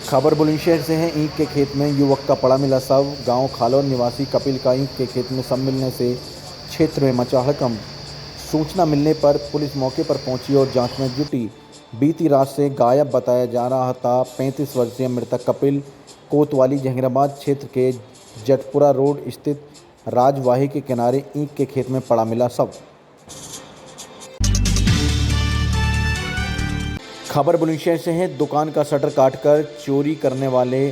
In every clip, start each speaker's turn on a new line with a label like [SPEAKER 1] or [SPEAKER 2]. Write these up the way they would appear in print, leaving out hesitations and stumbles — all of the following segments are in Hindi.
[SPEAKER 1] खबर बुलंदशहर से है। ईंट के खेत में युवक का पड़ा मिला शव। गांव खालौर निवासी कपिल का ईंट के खेत में शव मिलने से क्षेत्र में मचा हड़कंप। सूचना मिलने पर पुलिस मौके पर पहुंची और जांच में जुटी। बीती रात से गायब बताया जा रहा था 35 वर्षीय मृतक कपिल कोतवाली जहांगीराबाद क्षेत्र के जटपुरा रोड स्थित राजवाही के किनारे ईंट के खेत में पड़ा मिला शव। खबर बुलंदशहर से है। दुकान का शटर काटकर चोरी करने वाले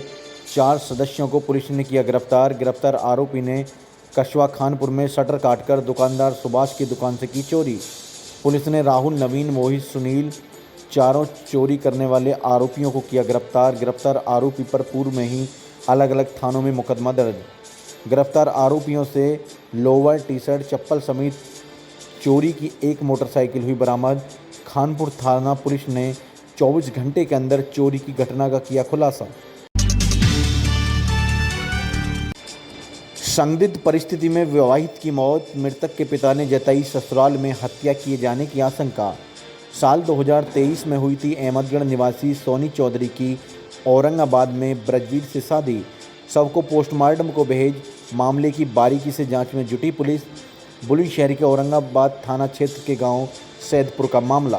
[SPEAKER 1] 4 सदस्यों को पुलिस ने किया गिरफ्तार। गिरफ्तार आरोपी ने कस्बा खानपुर में शटर काटकर दुकानदार सुभाष की दुकान से की चोरी। पुलिस ने राहुल, नवीन, मोहित, सुनील चारों चोरी करने वाले आरोपियों को किया गिरफ्तार। गिरफ्तार आरोपी पर पूर्व में ही अलग अलग थानों में मुकदमा दर्ज। गिरफ्तार आरोपियों से लोअर, टी शर्ट, चप्पल समेत चोरी की एक मोटरसाइकिल हुई बरामद। खानपुर थाना पुलिस ने 24 घंटे के अंदर चोरी की घटना का किया खुलासा। संदिग्ध परिस्थिति में विवाहित की मौत। मृतक के पिता ने जताई ससुराल में हत्या किए जाने की आशंका। साल 2023 में हुई थी अहमदगढ़ निवासी सोनी चौधरी की औरंगाबाद में ब्रजवीर से शादी। शव को पोस्टमार्टम को भेज मामले की बारीकी से जांच में जुटी पुलिस। बुलंदशहर के औरंगाबाद थाना क्षेत्र के गांव सैदपुर का मामला।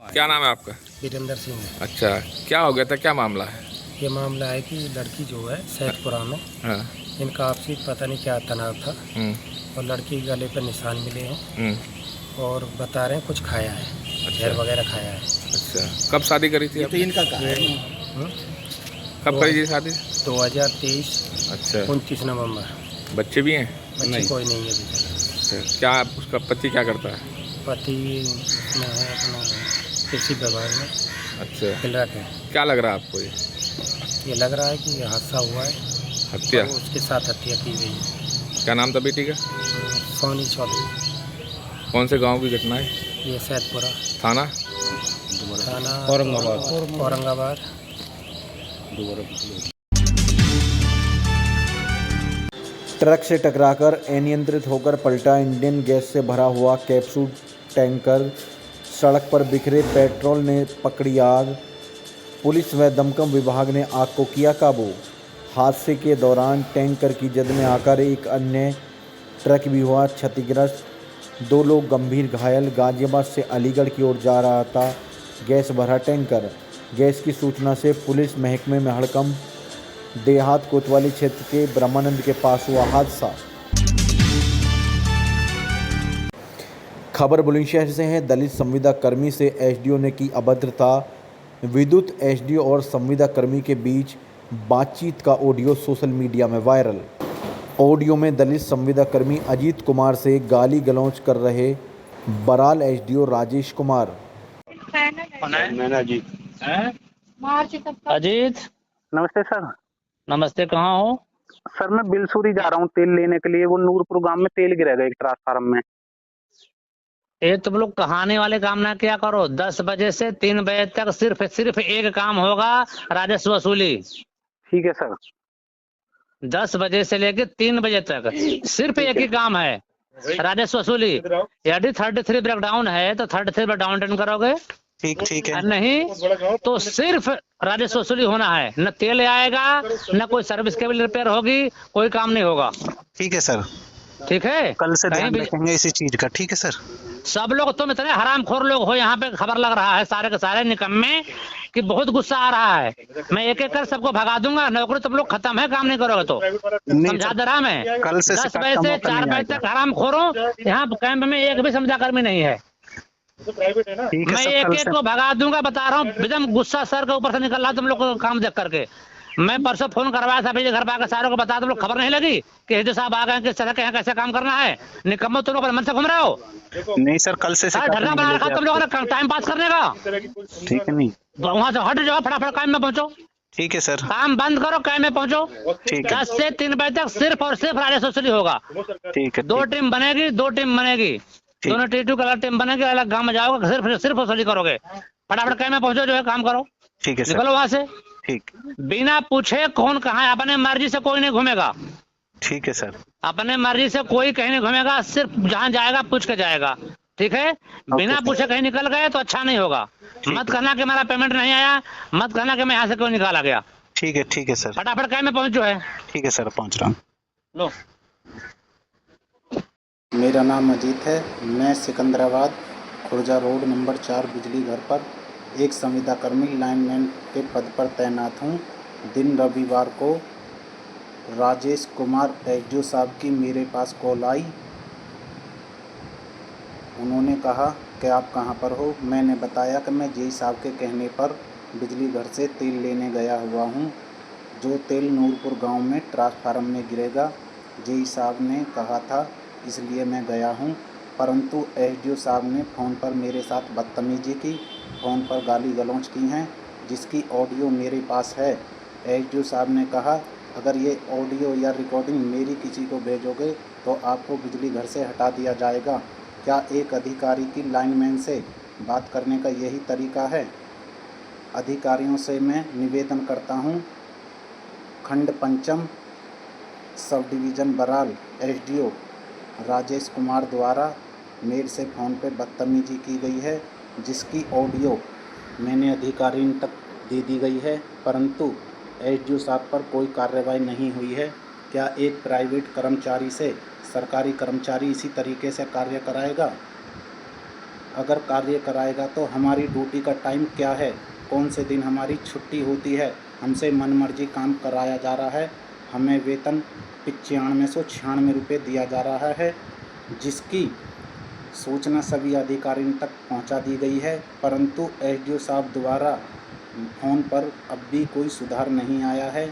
[SPEAKER 2] क्या नाम है आपका?
[SPEAKER 3] वीरेंद्र सिंह है।
[SPEAKER 2] अच्छा, क्या हो गया था, क्या मामला है?
[SPEAKER 3] ये मामला है कि लड़की जो है सैदपुरा में,
[SPEAKER 2] हाँ।
[SPEAKER 3] इनका आपसी पता नहीं क्या तनाव था और लड़की के गले पर निशान मिले हैं और बता रहे हैं कुछ खाया है, जहर वगैरह खाया है।
[SPEAKER 2] अच्छा, कब शादी करी थी?
[SPEAKER 3] तो इनका
[SPEAKER 2] कब करी थी शादी?
[SPEAKER 3] 2023।
[SPEAKER 2] अच्छा,
[SPEAKER 3] 29 नवंबर।
[SPEAKER 2] बच्चे भी हैं?
[SPEAKER 3] बच्चे कोई नहीं है अभी तक।
[SPEAKER 2] अच्छा, क्या उसका पति क्या करता है?
[SPEAKER 3] पति में है अपना कृषि विभाग में।
[SPEAKER 2] अच्छा,
[SPEAKER 3] क्लर्क है।
[SPEAKER 2] क्या लग रहा है आपको?
[SPEAKER 3] ये लग रहा है कि ये हादसा हुआ है,
[SPEAKER 2] हत्या?
[SPEAKER 3] उसके साथ हत्या की गई है।
[SPEAKER 2] क्या नाम था बेटी का?
[SPEAKER 3] सोनी चौधरी।
[SPEAKER 2] कौन से गांव की घटना है?
[SPEAKER 3] ये सैदपुरा
[SPEAKER 2] थाना
[SPEAKER 3] औरंगाबाद।
[SPEAKER 1] ट्रक से टकराकर अनियंत्रित होकर पलटा। इंडियन गैस से भरा हुआ कैप्सूल टैंकर। सड़क पर बिखरे पेट्रोल ने पकड़ी आग। पुलिस व दमकम विभाग ने आग को किया काबू। हादसे के दौरान टैंकर की जद में आकर एक अन्य ट्रक भी हुआ क्षतिग्रस्त। 2 लोग गंभीर घायल। गाजियाबाद से अलीगढ़ की ओर जा रहा था गैस भरा टैंकर। गैस की सूचना से पुलिस महकमे में हड़कंप। देहात कोतवाली क्षेत्र के ब्रह्मानंद के पास हुआ हादसा। खबर बुलंदशहर से है। दलित संविदा कर्मी से एसडीओ ने की अभद्रता। विद्युत एसडीओ और संविदा कर्मी के बीच बातचीत का ऑडियो सोशल मीडिया में वायरल। ऑडियो में दलित संविदा कर्मी अजीत कुमार से गाली गलौज कर रहे बराल एसडीओ राजेश कुमार।
[SPEAKER 4] अजीत,
[SPEAKER 5] नमस्ते सर।
[SPEAKER 4] नमस्ते। कहाँ हो?
[SPEAKER 5] सर मैं बिलसूरी जा रहा हूँ तेल लेने के लिए। वो नूरपुर गांव में तेल गिरेगा एक ट्रांसफार्मर में।
[SPEAKER 4] ये तुम लोग कहानी वाले काम ना क्या करो। 10 बजे से 3 बजे तक सिर्फ एक काम होगा, राजस्व वसूली।
[SPEAKER 5] ठीक है सर।
[SPEAKER 4] 10 बजे से लेके 3 बजे तक सिर्फ एक ही काम है, राजस्व वसूली। यदि 33 ब्रेकडाउन है तो 33 ब्रेकडाउन अटेंड करोगे।
[SPEAKER 5] ठीक है।
[SPEAKER 4] नहीं तो सिर्फ राजस्व वसूली होना है। न तेल आएगा, न कोई सर्विस केबल रिपेयर होगी, कोई काम नहीं होगा।
[SPEAKER 5] ठीक है सर।
[SPEAKER 4] ठीक है,
[SPEAKER 5] कल से ध्यान रखेंगे इसी चीज का। ठीक है सर।
[SPEAKER 4] सब लोग तुम इतने हरामखोर लोग हो, यहाँ पे खबर लग रहा है सारे के सारे निकम्मे कि बहुत गुस्सा आ रहा है। मैं एक एक कर सबको भगा दूंगा। नौकरी तुम लोग खत्म है, काम नहीं करोगे तो। समझा दे रहा मैं।
[SPEAKER 5] कल से
[SPEAKER 4] 10 बजे से 4 बजे तक हरामखोरों। यहाँ कैंप में एक भी संविदा कर्मी नहीं है। मैं एक एक को भगा दूंगा, बता रहा हूँ। एकदम गुस्सा सर के ऊपर से निकल रहा तुम लोग को काम देख करके। मैं परसों फोन करवाया था अपने घर पे आकर सारों को बता, तुम लोग खबर नहीं लगी कि हिजो साहब आ गए, किस तरह के यहाँ कैसे काम करना है। निकम्मो तुम लोग मन से घूम रहे हो।
[SPEAKER 5] नहीं सर, कल से
[SPEAKER 4] धरना बना रखा तुम लोगों ने टाइम पास करने का।
[SPEAKER 5] ठीक है। नहीं
[SPEAKER 4] वहाँ से हट जाओ, फटाफट काम में पहुंचो।
[SPEAKER 5] ठीक है सर।
[SPEAKER 4] काम बंद करो, काम में पहुंचो।
[SPEAKER 5] ठीक है।
[SPEAKER 4] 10 से 3 बजे तक सिर्फ और सिर्फ राजस्व वसूली होगा।
[SPEAKER 5] ठीक है।
[SPEAKER 4] 2 टीम बनेगी, 2 टीम बनेगी। दोनों T2 का अलग टीम बनेगी, अलग गांव में जाओगे, सिर्फ वसूली करोगे। फटाफट काम में पहुंचो, जो है काम करो।
[SPEAKER 5] ठीक है।
[SPEAKER 4] निकलो वहाँ से।
[SPEAKER 5] ठीक।
[SPEAKER 4] बिना पूछे कौन कहाँ है, अपने मर्जी से कोई नहीं घूमेगा।
[SPEAKER 5] ठीक है सर।
[SPEAKER 4] अपने मर्जी से कोई कहीं नहीं घूमेगा, सिर्फ जहाँ जाएगा पूछ के जाएगा। ठीक है, बिना पूछे कहीं निकल गए तो अच्छा नहीं होगा। मत कहना कि हमारा पेमेंट नहीं आया, मत कहना कि मैं यहाँ से क्यों निकाला गया।
[SPEAKER 5] ठीक है सर,
[SPEAKER 4] फटाफट कैंप में पहुंचो है।
[SPEAKER 5] ठीक है सर, पहुंच रहा हूँ।
[SPEAKER 4] लो
[SPEAKER 6] मेरा नाम अजीत है। मैं सिकंदराबाद खुर्जा रोड नंबर 4 बिजली घर पर एक संविदा कर्मी लाइनमैन के पद पर तैनात हूँ। दिन रविवार को राजेश कुमार एसडीओ साहब की मेरे पास कॉल आई। उन्होंने कहा कि आप कहाँ पर हो। मैंने बताया कि मैं जेई साहब के कहने पर बिजली घर से तेल लेने गया हुआ हूँ, जो तेल नूरपुर गांव में ट्रांसफार्मर में गिरेगा। जेई साहब ने कहा था, इसलिए मैं गया हूँ। परंतु एसडीओ साहब ने फ़ोन पर मेरे साथ बदतमीजी की, फ़ोन पर गाली गलौज की हैं, जिसकी ऑडियो मेरे पास है। एसडीओ साहब ने कहा, अगर ये ऑडियो या रिकॉर्डिंग मेरी किसी को भेजोगे तो आपको बिजली घर से हटा दिया जाएगा। क्या एक अधिकारी की लाइनमैन से बात करने का यही तरीका है? अधिकारियों से मैं निवेदन करता हूँ, खंड पंचम sub division Baral SDO Rajesh Kumar द्वारा मेरे से फ़ोन पे बदतमीजी की गई है, जिसकी ऑडियो मैंने अधिकारियों तक दे दी गई है, परंतु एसडीओ साहब पर कोई कार्रवाई नहीं हुई है। क्या एक प्राइवेट कर्मचारी से सरकारी कर्मचारी इसी तरीके से कार्य कराएगा? अगर कार्य कराएगा तो हमारी ड्यूटी का टाइम क्या है? कौन से दिन हमारी छुट्टी होती है? हमसे मनमर्जी काम कराया जा रहा है। हमें वेतन 9596 रुपये दिया जा रहा है, जिसकी सूचना सभी अधिकारियों तक पहुंचा दी गई है, परंतु एसडीओ साहब द्वारा फ़ोन पर अब भी कोई सुधार नहीं आया है।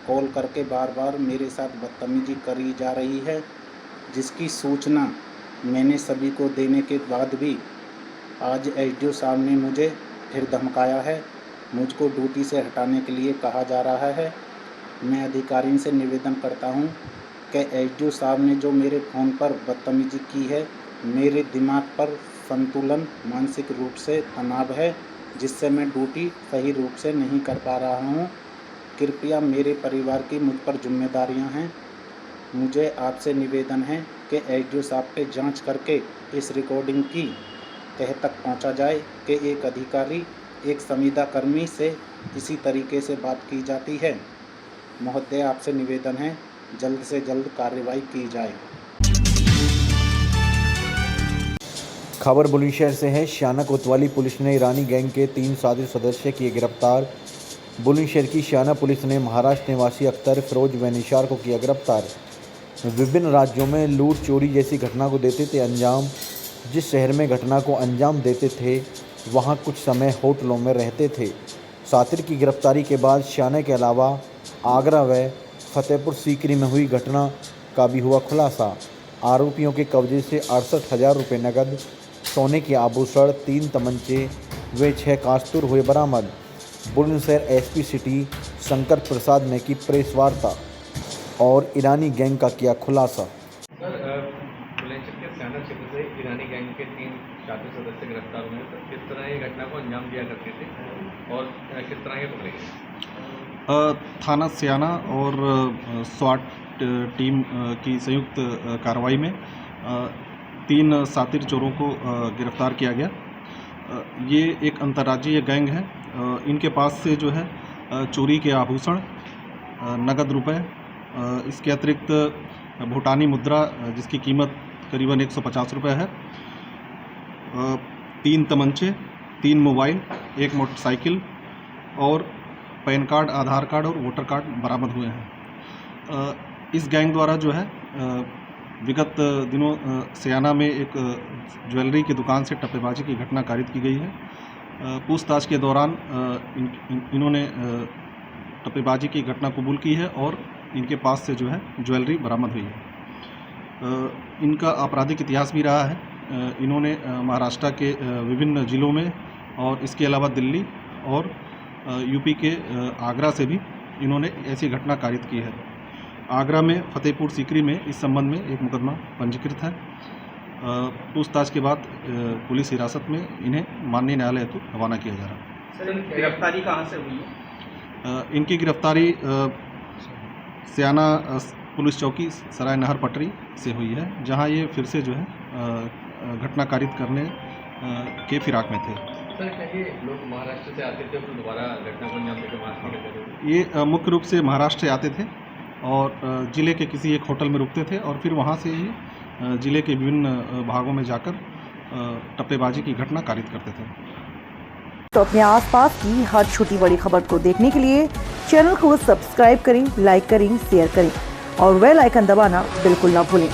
[SPEAKER 6] कॉल करके बार बार मेरे साथ बदतमीजी करी जा रही है, जिसकी सूचना मैंने सभी को देने के बाद भी आज एसडीओ साहब ने मुझे फिर धमकाया है। मुझको ड्यूटी से हटाने के लिए कहा जा रहा है। मैं अधिकारियों से निवेदन करता हूं कि एसडीओ साहब ने जो मेरे फ़ोन पर बदतमीजी की है, मेरे दिमाग पर संतुलन, मानसिक रूप से तनाव है, जिससे मैं ड्यूटी सही रूप से नहीं कर पा रहा हूं। कृपया मेरे परिवार की मुझ पर जिम्मेदारियां हैं। मुझे आपसे निवेदन है कि एसडीओ साहब पे जांच करके इस रिकॉर्डिंग की तह तक पहुंचा जाए कि एक अधिकारी एक संविदा कर्मी से इसी तरीके से बात की जाती है। महोदय, आपसे निवेदन है, जल्द से जल्द कार्रवाई की जाए।
[SPEAKER 1] खबर बुलंदशहर से है। श्याना कोतवाली पुलिस ने ईरानी गैंग के 3 साजिर सदस्य किए गिरफ्तार। बुलंदशहर की श्याना पुलिस ने महाराष्ट्र निवासी अख्तर, फिरोज व निशार को किया गिरफ्तार। विभिन्न राज्यों में लूट चोरी जैसी घटना को देते थे अंजाम। जिस शहर में घटना को अंजाम देते थे, वहां कुछ समय होटलों में रहते थे। सातिर की गिरफ्तारी के बाद श्याना के अलावा आगरा व फतेहपुर सीकरी में हुई घटना का भी हुआ खुलासा। आरोपियों के कब्जे से 68,000 रुपये नकद, सोने के आभूषण, 3 तमंचे व 6 कारतूस हुए बरामद। बुलंदशहर एसपी सिटी शंकर प्रसाद ने की प्रेस वार्ता और ईरानी गैंग का किया खुलासा।
[SPEAKER 2] सर, बुलंदशहर के श्याना क्षेत्र से ईरानी गैंग के 3 साथी सदस्य गिरफ्तार हुए। तो किस तरह ये घटना को अंजाम दिया करते थे और किस तरह ये पकड़े गए?
[SPEAKER 7] थाना स्याना और स्वाट टीम की संयुक्त कार्रवाई में 3 सातिर चोरों को गिरफ्तार किया गया। ये एक अंतर्राज्यीय गैंग है। इनके पास से जो है चोरी के आभूषण, नगद रुपए, इसके अतिरिक्त भूटानी मुद्रा जिसकी कीमत करीबन 150 रुपये है, 3 तमंचे, 3 मोबाइल, 1 मोटरसाइकिल और पैन कार्ड, आधार कार्ड और वोटर कार्ड बरामद हुए हैं। इस गैंग द्वारा जो है विगत दिनों स्याना में एक ज्वेलरी की दुकान से टप्पेबाजी की घटना कारित की गई है। पूछताछ के दौरान इन्होंने टप्पेबाजी की घटना कबूल की है और इनके पास से जो है ज्वेलरी बरामद हुई है। इनका आपराधिक इतिहास भी रहा है। इन्होंने महाराष्ट्र के विभिन्न ज़िलों में और इसके अलावा दिल्ली और यूपी के आगरा से भी इन्होंने ऐसी घटना कारित की है। आगरा में फतेहपुर सीकरी में इस संबंध में एक मुकदमा पंजीकृत है। पूछताछ के बाद पुलिस हिरासत में इन्हें माननीय न्यायालय हेतु रवाना किया जा रहा है।
[SPEAKER 5] सर, गिरफ्तारी कहाँ से हुई है?
[SPEAKER 7] इनकी गिरफ्तारी स्याना पुलिस चौकी सराय नहर पटरी से हुई है, जहां ये फिर से जो है घटना कारित करने के फिराक में थे।
[SPEAKER 2] सर क्या ये लोग महाराष्ट्र से आते थे फिर दोबारा घटना को अंजाम देकर महाराष्ट्र में करते थे?
[SPEAKER 7] ये मुख्य रूप से महाराष्ट्र से आते थे और ज़िले के किसी एक होटल में रुकते थे और फिर वहाँ से ही ज़िले के विभिन्न भागों में जाकर टप्पेबाजी की घटना कारित करते थे।
[SPEAKER 8] तो अपने आसपास की हर छोटी बड़ी खबर को देखने के लिए चैनल को सब्सक्राइब करें, लाइक करें, शेयर करें और बेल आइकन दबाना बिल्कुल ना भूलें।